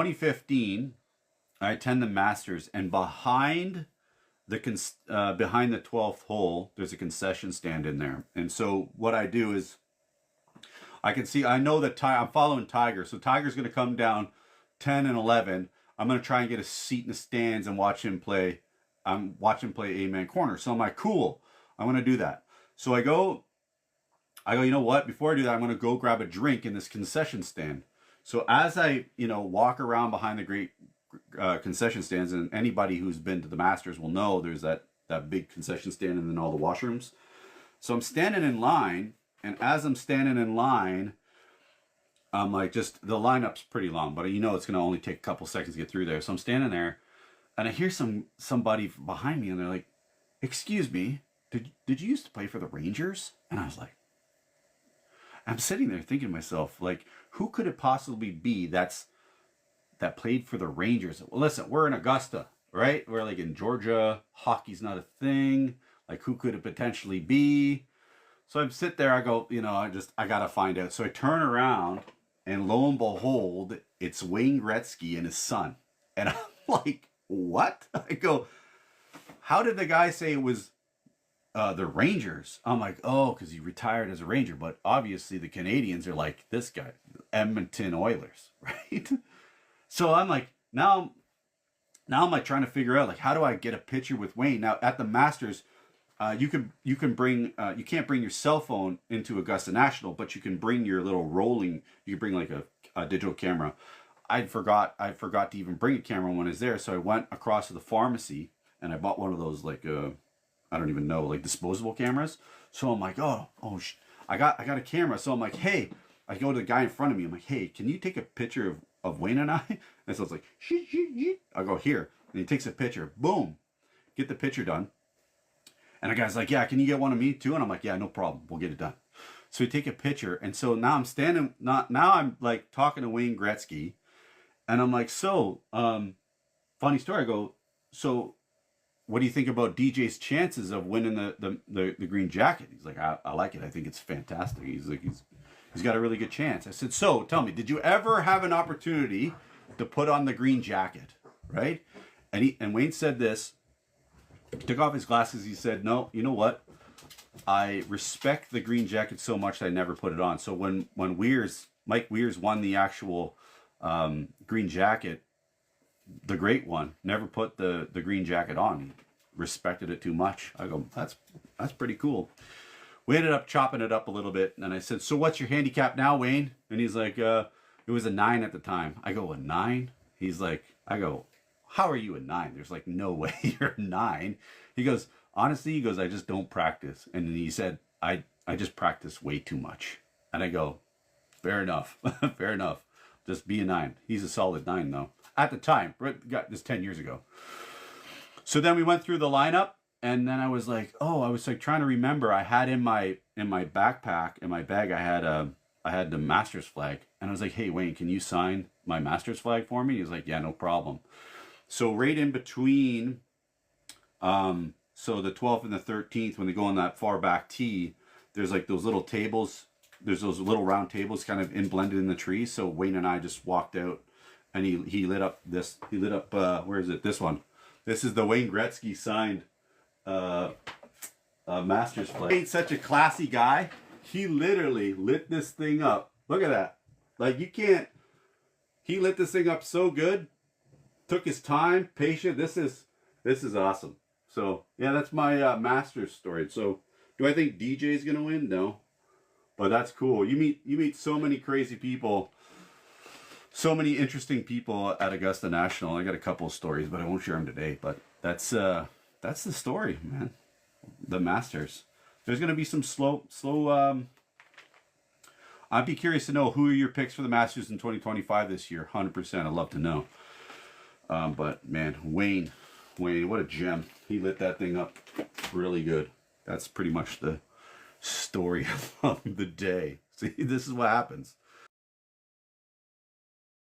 2015, I attend the Masters, and behind the 12th hole, there's a concession stand in there. And so what I do is I know that I'm following Tiger. So Tiger's going to come down 10 and 11. I'm going to try and get a seat in the stands and watch him play. I'm watching him play 8-man corner. So I'm like, cool, I'm going to do that. So I go, you know what? Before I do that, I'm going to go grab a drink in this concession stand. So as I, walk around behind the great concession stands, and anybody who's been to the Masters will know there's that big concession stand and then all the washrooms. So I'm standing in line, and as I'm standing in line, I'm like, just the lineup's pretty long, but it's going to only take a couple seconds to get through there. So I'm standing there, and I hear somebody behind me, and they're like, "Excuse me, did you used to play for the Rangers?" And I was like, I'm sitting there thinking to myself, like, who could it possibly be that played for the Rangers? Well, listen, we're in Augusta, right? We're like in Georgia. Hockey's not a thing. Like, who could it potentially be? So I sit there, I go, I got to find out. So I turn around, and lo and behold, it's Wayne Gretzky and his son. And I'm like, what? I go, how did the guy say it was the Rangers? I'm like, oh, because he retired as a Ranger. But obviously the Canadians are like, this guy, Edmonton Oilers, right? So I'm like, now I'm like trying to figure out, like, how do I get a picture with Wayne? Now at the Masters, you can bring you can't bring your cell phone into Augusta National, but you can bring your little rolling. You can bring like a digital camera. I forgot to even bring a camera when I was there, so I went across to the pharmacy and I bought one of those, like I don't even know, like disposable cameras. So I'm like, I got a camera. So I'm like, hey, I go to the guy in front of me. I'm like, hey, can you take a picture of Wayne and I? And so it's like, I go, here, and he takes a picture. Boom, get the picture done. And the guy's like, yeah, can you get one of me too? And I'm like, yeah, no problem. We'll get it done. So we take a picture. And so now I'm standing, now I'm like talking to Wayne Gretzky. And I'm like, so, funny story. I go, so what do you think about DJ's chances of winning the green jacket? He's like, I like it. I think it's fantastic. He's like, he's got a really good chance. I said, so tell me, did you ever have an opportunity to put on the green jacket? Right? And Wayne said this. He took off his glasses. He said, no, you know what? I respect the green jacket so much that I never put it on. So when Mike Weirs won the actual green jacket, the great one, never put the green jacket on. He respected it too much. I go, that's pretty cool. We ended up chopping it up a little bit. And I said, so what's your handicap now, Wayne? And he's like, it was a 9 at the time. I go, a 9? He's like, I go, how are you a 9? There's like no way you're a 9. He goes, honestly, I just don't practice. And he said, I just practice way too much. And I go, fair enough. Fair enough. Just be a 9. He's a solid 9 though. At the time, got this 10 years ago. So then we went through the lineup, and then I was like trying to remember. I had in my backpack, in my bag, I had the Masters flag. And I was like, hey Wayne, can you sign my Masters flag for me? He was like, yeah, no problem. So right in between, so the 12th and the 13th, when they go on that far back tee, there's like those little tables. There's those little round tables kind of blended in the trees. So Wayne and I just walked out, and he lit up this. He lit up, where is it? This one. This is the Wayne Gretzky signed Masters flag. Wayne's such a classy guy. He literally lit this thing up. Look at that. Like, you can't. He lit this thing up so good. Took his time, patient. This is awesome. So yeah, that's my Masters story. So do I think DJ's gonna win? No, but that's cool. You meet so many crazy people, so many interesting people at Augusta National. I got a couple of stories, but I won't share them today. But that's the story, man. The Masters. There's gonna be some slow. I'd be curious to know, who are your picks for the Masters in 2025 this year. 100%. I'd love to know. But man, Wayne, what a gem. He lit that thing up really good. That's pretty much the story of the day. See, this is what happens.